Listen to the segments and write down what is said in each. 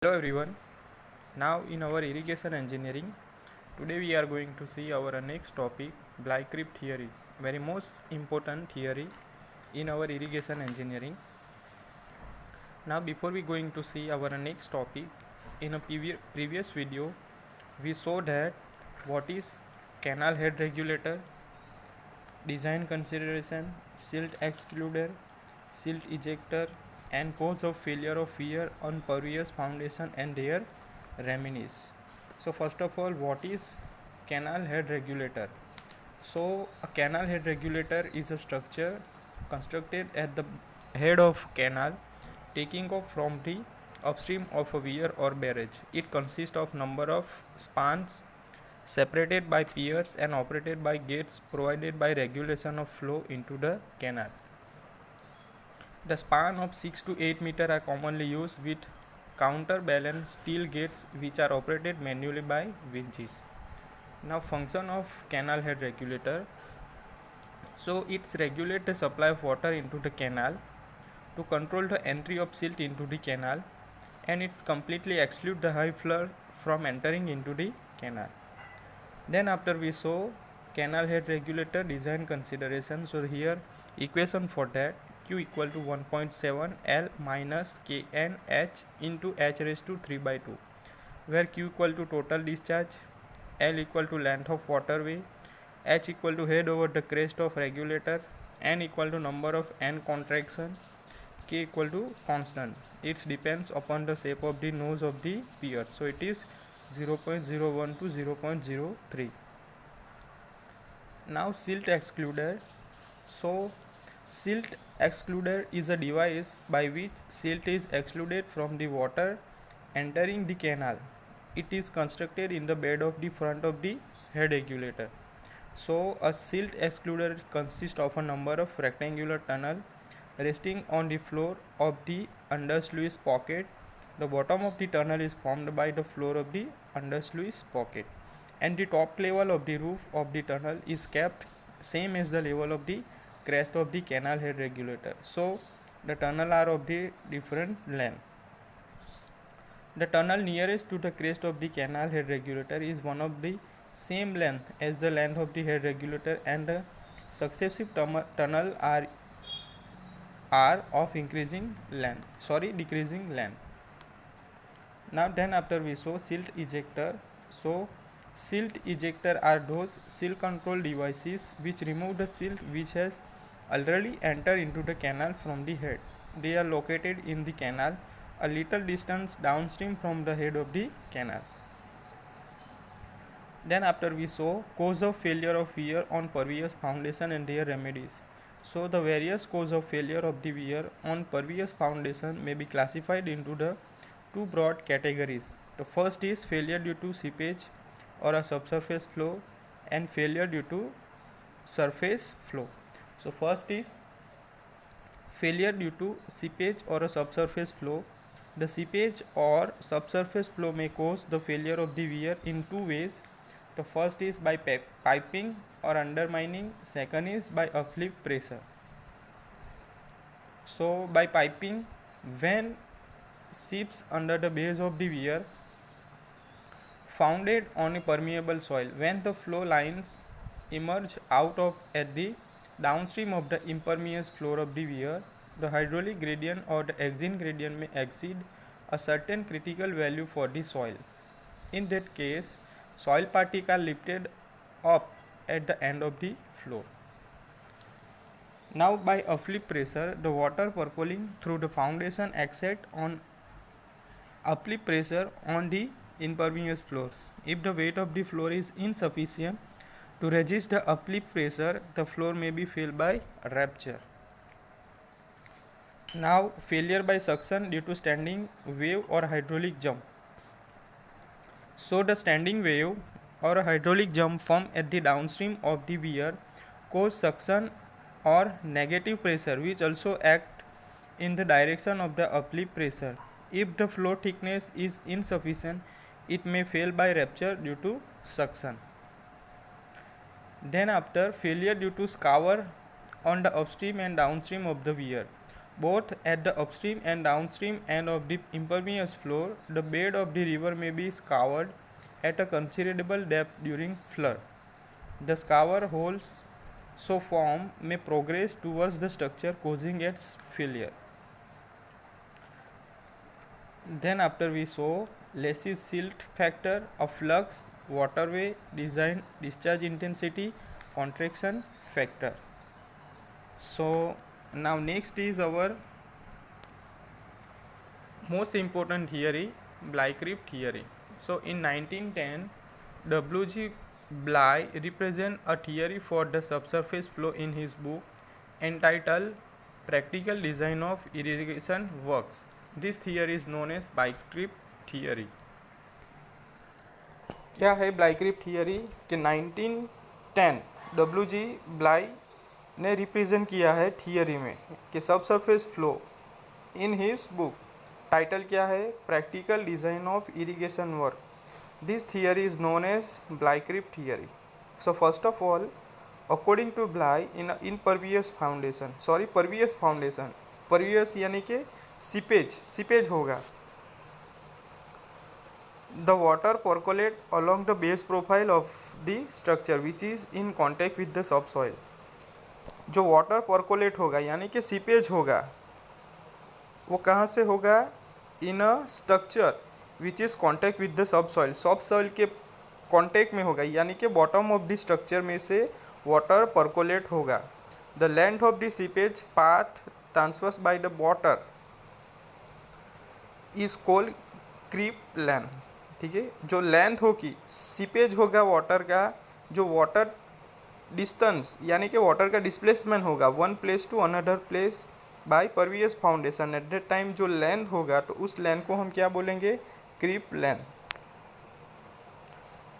Hello everyone. Now in our irrigation engineering, today we are going to see our next topic, Blycreep theory, very most important theory in our irrigation engineering. Now before we going to see our next topic, in a previous video we saw that what is canal head regulator, design consideration, silt excluder, silt ejector, and cause of failure of weir on pervious foundation and their remedies. So first of all, what is canal head regulator? So a canal head regulator is a structure constructed at the head of canal taking off from the upstream of a weir or barrage. It consists of number of spans separated by piers and operated by gates provided by regulation of flow into the canal. The span of 6 to 8 meter are commonly used with counterbalance steel gates which are operated manually by winches. Now function of canal head regulator. So it's regulate the supply of water into the canal to control the entry of silt into the canal, and it's completely exclude the high flow from entering into the canal. Then after we saw canal head regulator design consideration. So here equation for that, Q equal to 1.7 L minus Kn H into H raised to 3 by 2, where Q equal to total discharge, L equal to length of waterway, H equal to head over the crest of regulator, N equal to number of N contraction, K equal to constant. It depends upon the shape of the nose of the pier. So it is 0.01 to 0.03. Now silt excluder. So silt excluder is a device by which silt is excluded from the water entering the canal. It is constructed in the bed of the front of the head regulator. So a silt excluder consists of a number of rectangular tunnel resting on the floor of the undersluice pocket. The bottom of the tunnel is formed by the floor of the undersluice pocket, and the top level of the roof of the tunnel is kept same as the level of the crest of the canal head regulator. So the tunnel are of the different length. The tunnel nearest to the crest of the canal head regulator is one of the same length as the length of the head regulator, and the successive tunnel are of decreasing length. Now then after we saw silt ejector. So silt ejector are those silt control devices which remove the silt which has already entered into the canal from the head. They are located in the canal a little distance downstream from the head of the canal. Then after we saw cause of failure of weir on pervious foundation and their remedies. So the various cause of failure of the weir on pervious foundation may be classified into the two broad categories. The first is failure due to seepage or a subsurface flow, and failure due to surface flow. So first is failure due to seepage or a subsurface flow. The seepage or subsurface flow may cause the failure of the weir in two ways. The first is by piping or undermining, second is by uplift pressure. So by piping, when seeps under the base of the weir founded on a permeable soil, when the flow lines emerge out of at the downstream of the impermeable floor of the weir, the hydraulic gradient or the exine gradient may exceed a certain critical value for the soil. In that case, soil particles are lifted up at the end of the flow. Now by uplift pressure, the water percolating through the foundation exert on uplift pressure on the impervious floor. If the weight of the floor is insufficient to resist the uplift pressure, the floor may be filled by rupture. Now failure by suction due to standing wave or hydraulic jump. So the standing wave or a hydraulic jump formed at the downstream of the weir cause suction or negative pressure which also act in the direction of the uplift pressure. If the flow thickness is insufficient, it may fail by rupture due to suction. Then after failure due to scour on the upstream and downstream of the weir. Both at the upstream and downstream end of the impervious floor, the bed of the river may be scoured at a considerable depth during flood. The scour holes so formed may progress towards the structure, causing its failure. Then after we saw Lacy's silt factor, a flux, waterway design, discharge intensity, contraction factor. So now next is our most important theory, Blycreep theory. So in 1910, W.G. Bly represent a theory for the subsurface flow in his book entitled Practical Design of Irrigation Works. This theory is known as Blycreep theory. क्या है ब्लाइक्रीप theory कि 1910 W.G. ब्लाई ने represent किया है theory में कि subsurface flow in his book title क्या है, practical design of irrigation work. This theory is known as Bligh creep theory. So first of all, according to Bligh in pervious foundation, pervious यानी कि seepage होगा. The water percolate along the base profile of the structure which is in contact with the subsoil. जो water percolate होगा यानी कि seepage होगा, वो कहाँ से होगा, in a structure which is contact with the subsoil के कॉन्टैक्ट में होगा, यानी कि बॉटम ऑफ द स्ट्रक्चर में से वाटर परकोलेट होगा. The length of the seepage path transverse by the water is called creep length. ठीक है, जो लेंथ होगी, सीपेज होगा वाटर का, जो वाटर डिस्टेंस यानी कि वाटर का डिस्प्लेसमेंट होगा one place to another place by pervious foundation, at that time जो लेंथ होगा तो उस लेंथ को हम क्या बोलेंगे, creep length.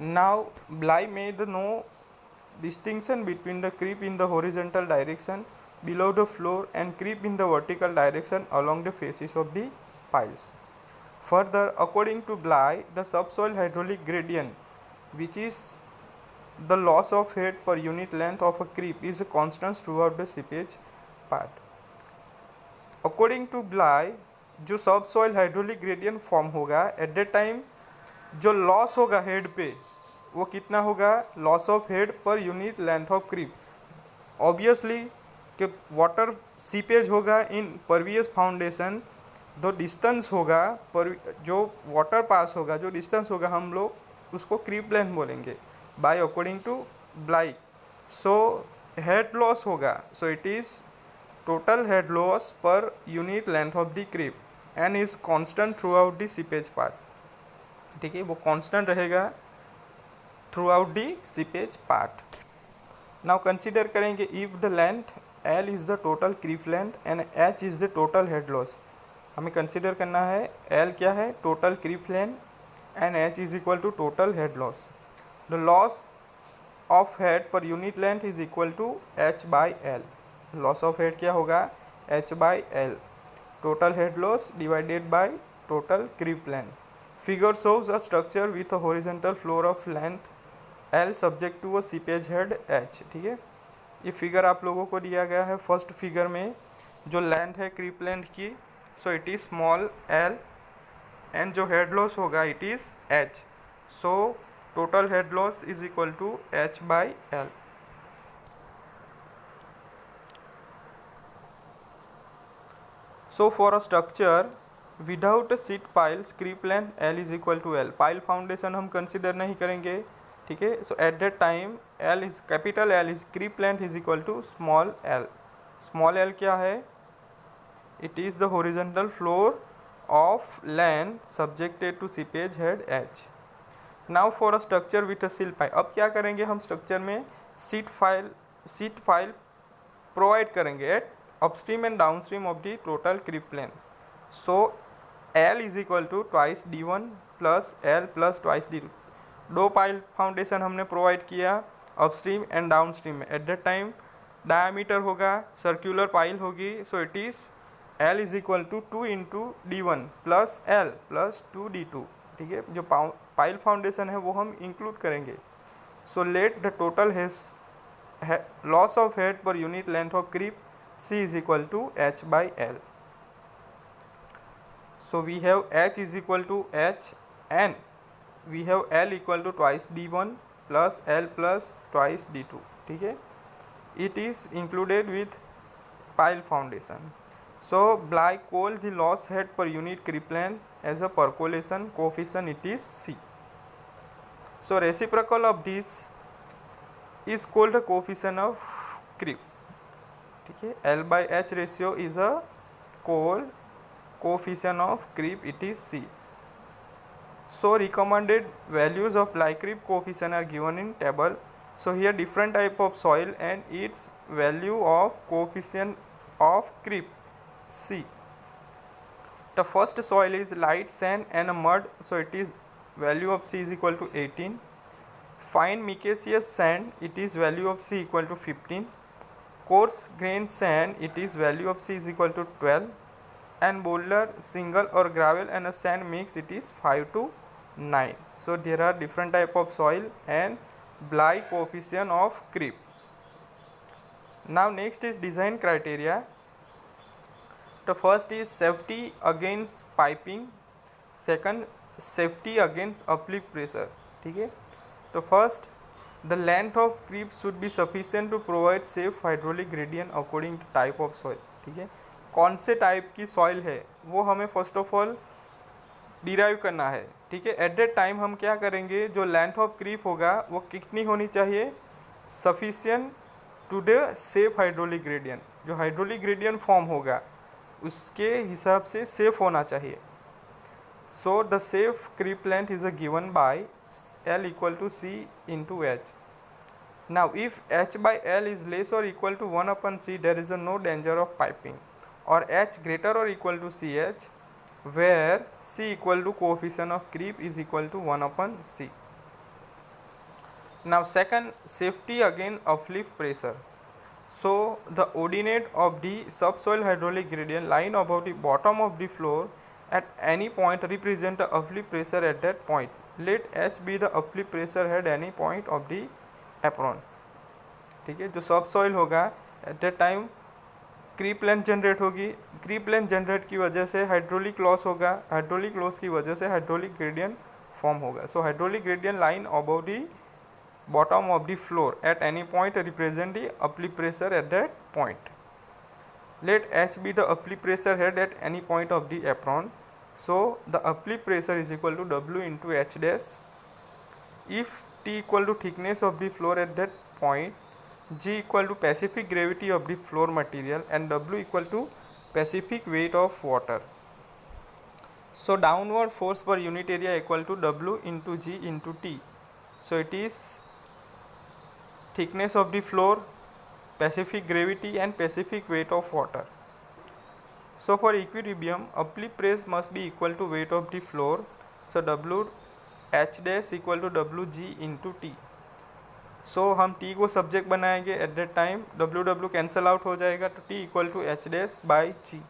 Now Bligh made no distinction between the creep in the horizontal direction below the floor and creep in the vertical direction along the faces of the piles. Further, according to Bly, the subsoil hydraulic gradient, which is the loss of head per unit length of a creep, is a constant throughout the seepage part. According to Bly, जो subsoil hydraulic gradient form होगा at the time, जो loss होगा head पे वो कितना होगा, loss of head per unit length of creep. Obviously कि water seepage होगा इन परवियस फाउंडेशन, जो डिस्टेंस होगा पर जो वाटर पास होगा, जो डिस्टेंस होगा, हम लोग उसको क्रीप लेंथ बोलेंगे by according to Bligh. So head loss होगा, so it is total head loss per unit length of the creep and is constant throughout the seepage part. ठीक है, वो कांस्टेंट रहेगा throughout the seepage part. Now consider करेंगे if the length L is the total creep length and H is the total head loss. हमें consider करना है L क्या है, total creep length, and H is equal to total head loss. The loss of head per unit length is equal to H by L. Loss of head क्या होगा, H by L, total head loss divided by total creep length. Figure shows a structure with a horizontal floor of length L subject to a seepage head H. ठीक है, ये figure आप लोगों को दिया गया है. फर्स्ट फिगर में जो लेंथ है क्रीप लेंथ की, so it is small l, and जो head loss होगा it is h. so total head loss is equal to h by l. so for a structure without a sheet piles, creep length l is equal to l. pile foundation हम consider नहीं करेंगे. ठीक है, so at that time l is capital L is creep length is equal to small l. small l क्या है, it is the horizontal floor of land subjected to seepage head H. now for a structure with a sill pile, अब क्या करेंगे हम, structure में sheet pile provide करेंगे at upstream and downstream of the total creep plane. So L is equal to twice D1 plus L plus twice D2. दो pile foundation हमने provide किया upstream and downstream में. At that time diameter होगा, circular pile होगी, so it is L is equal to 2 into D1 plus L plus 2D2. ठीक है, जो pile foundation है वो हम इंक्लूड करेंगे. So let the total loss of head per unit length of creep C is equal to H by L. So we have H is equal to H, and we have L equal to twice D1 plus L plus twice D2. ठीक है, it is included with pile foundation. So Bly called the loss head per unit creep length as a percolation coefficient, it is C. So reciprocal of this is called a coefficient of creep. ठीक है, L by H ratio is a called coefficient of creep, it is C. So recommended values of Bly creep coefficient are given in table. So here different type of soil and its value of coefficient of creep C. The first soil is light sand and a mud, so it is value of C is equal to 18. Fine micaceous sand, it is value of C equal to 15. Coarse grain sand, it is value of C is equal to 12. And boulder, single or gravel and a sand mix, it is 5 to 9. So there are different type of soil and Bly coefficient of creep. Now next is design criteria. The first is safety against piping, second safety against uplift pressure. ठीक है, तो first the length of creep should be sufficient to provide safe hydraulic gradient according to type of soil. ठीक है, कौन से type की soil है वो हमें फर्स्ट ऑफ ऑल डिराइव करना है. ठीक है, एट दैट टाइम हम क्या करेंगे, जो लेंथ ऑफ क्रीप होगा वो कितनी होनी चाहिए, sufficient to the safe hydraulic gradient. जो हाइड्रोलिक ग्रेडियंट फॉर्म होगा उसके हिसाब से सेफ होना चाहिए. So the safe creep length is a given by L equal to C into H. Now if H by L is less or equal to 1 upon C, there is no danger of piping, or H greater or equal to CH, where C equal to coefficient of creep is equal to 1 upon C. Now second, safety against uplift pressure. So the ordinate of the subsoil hydraulic gradient lying above the bottom of the floor at any point represent the uplift pressure at that point. Let H be the uplift pressure at any point of the apron. ठीक है, जो subsoil होगा at that time creep length generate होगी. Creep length generate की वजह से hydraulic loss होगा, hydraulic loss की वजह से हाइड्रोलिक ग्रेडियंट फॉर्म होगा. So hydraulic gradient line above the bottom of the floor at any point represent the uplift pressure at that point. Let H be the uplift pressure head at any point of the apron. So the uplift pressure is equal to W into H dash. If T equal to thickness of the floor at that point, G equal to specific gravity of the floor material, and W equal to specific weight of water. So downward force per unit area equal to W into G into T. So it is thickness of the floor, specific gravity and specific weight of water. So for equilibrium, uplift press must be equal to weight of the floor. So W H dash equal to WG into T. So हम T को subject बनाएंगे at that time, W cancel out हो जाएगा तो T equal to H dash by G.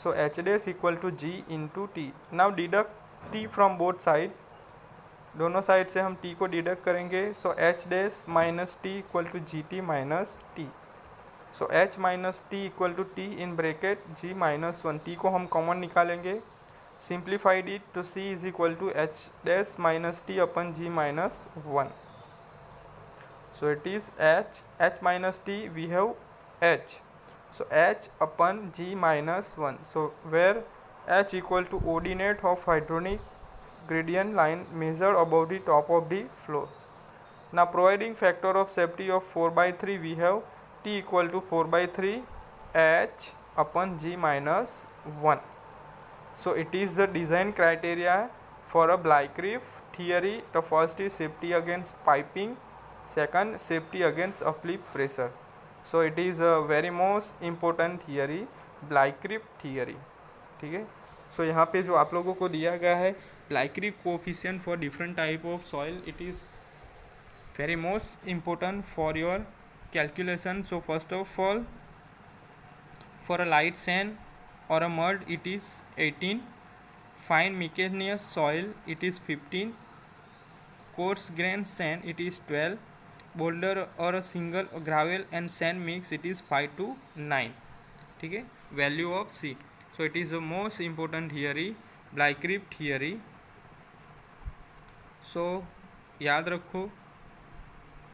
So H dash इक्वल टू G into T. Now deduct T from both side. दोनों side से हम T को डिडक्ट करेंगे. So H dash minus T equal to G T minus T. So H minus T equal to T in bracket G minus 1. T को हम common निकालेंगे, simplified it तो C is equal to H dash minus T upon G minus 1. So it is H minus T we have H. So H upon G minus 1. So where H equal to ordinate of hydraulic gradient line measured above the top of the floor. Now providing factor of safety of 4/3, we have T equal to 4/3 H upon G minus 1. So it is the design criteria for a Bly creep theory. The first is safety against piping, second safety against uplift pressure. So it is a very most important theory, Bly creep theory. ठीक है, सो यहाँ पे जो आप लोगों को दिया गया है Bly creep coefficient for different type of soil, it is very most important for your calculation. So first of all, for a light sand or a mud it is 18, fine micaceous soil it is 15, coarse grain sand it is 12, boulder or a single gravel and sand mix it is 5 to 9. ठीक है, value of C. So it is the most important theory, Blycreep theory. So याद रखो